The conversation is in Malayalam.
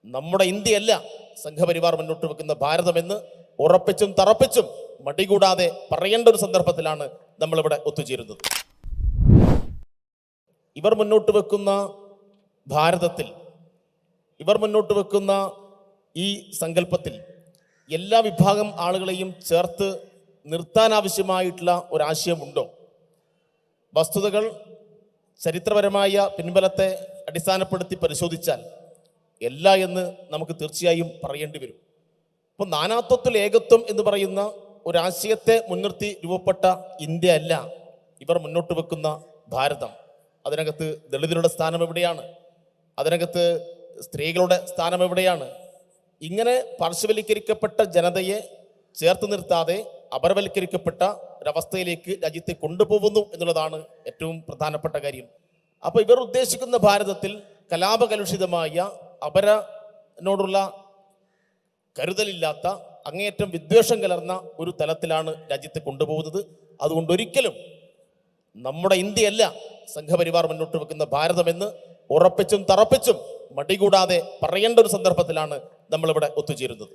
നമ്മുടെ ഇന്ത്യയല്ല സംഘപരിവാർ മുന്നോട്ട് വെക്കുന്ന ഭാരതമെന്ന് ഉറപ്പിച്ചും തറപ്പിച്ചും മടികൂടാതെ പറയേണ്ട ഒരു സന്ദർഭത്തിലാണ് നമ്മളിവിടെ ഒത്തുചേരുന്നത്. ഇവർ മുന്നോട്ട് വെക്കുന്ന ഭാരതത്തിൽ, ഇവർ മുന്നോട്ട് വെക്കുന്ന ഈ സങ്കല്പത്തിൽ എല്ലാ വിഭാഗം ആളുകളെയും ചേർത്ത് നിർത്താനാവശ്യമായിട്ടുള്ള ഒരാശയമുണ്ടോ? വസ്തുതകൾ ചരിത്രപരമായ പിൻബലത്തെ അടിസ്ഥാനപ്പെടുത്തി പരിശോധിച്ചാൽ അല്ല എന്ന് നമുക്ക് തീർച്ചയായും പറയേണ്ടി വരും. അപ്പോൾ നാനാത്വത്തിൽ ഏകത്വം എന്ന് പറയുന്ന ഒരാശയത്തെ മുൻനിർത്തി രൂപപ്പെട്ട ഇന്ത്യ അല്ല ഇവർ മുന്നോട്ട് വെക്കുന്ന ഭാരതം. അതിനകത്ത് ദളിതരുടെ സ്ഥാനം എവിടെയാണ്? അതിനകത്ത് സ്ത്രീകളുടെ സ്ഥാനം എവിടെയാണ്? ഇങ്ങനെ പാർശ്വവൽക്കരിക്കപ്പെട്ട ജനതയെ ചേർത്ത് നിർത്താതെ അപരവൽക്കരിക്കപ്പെട്ട ഒരവസ്ഥയിലേക്ക് രാജ്യത്തെ കൊണ്ടുപോകുന്നു എന്നുള്ളതാണ് ഏറ്റവും പ്രധാനപ്പെട്ട കാര്യം. അപ്പോൾ ഇവർ ഉദ്ദേശിക്കുന്ന ഭാരതത്തിൽ കലാപകലുഷിതമായ അപരനോടുള്ള കരുതലില്ലാത്ത അങ്ങേയറ്റം വിദ്വേഷം കലർന്ന ഒരു തലത്തിലാണ് രാജ്യത്തെ കൊണ്ടുപോകുന്നത്. അതുകൊണ്ട് ഒരിക്കലും നമ്മുടെ ഇന്ത്യയല്ല സംഘപരിവാർ മുന്നോട്ട് വെക്കുന്ന ഭാരതമെന്ന് ഉറപ്പിച്ചും തറപ്പിച്ചും മടികൂടാതെ പറയേണ്ട ഒരു സന്ദർഭത്തിലാണ് നമ്മളിവിടെ ഒത്തുചേരുന്നത്.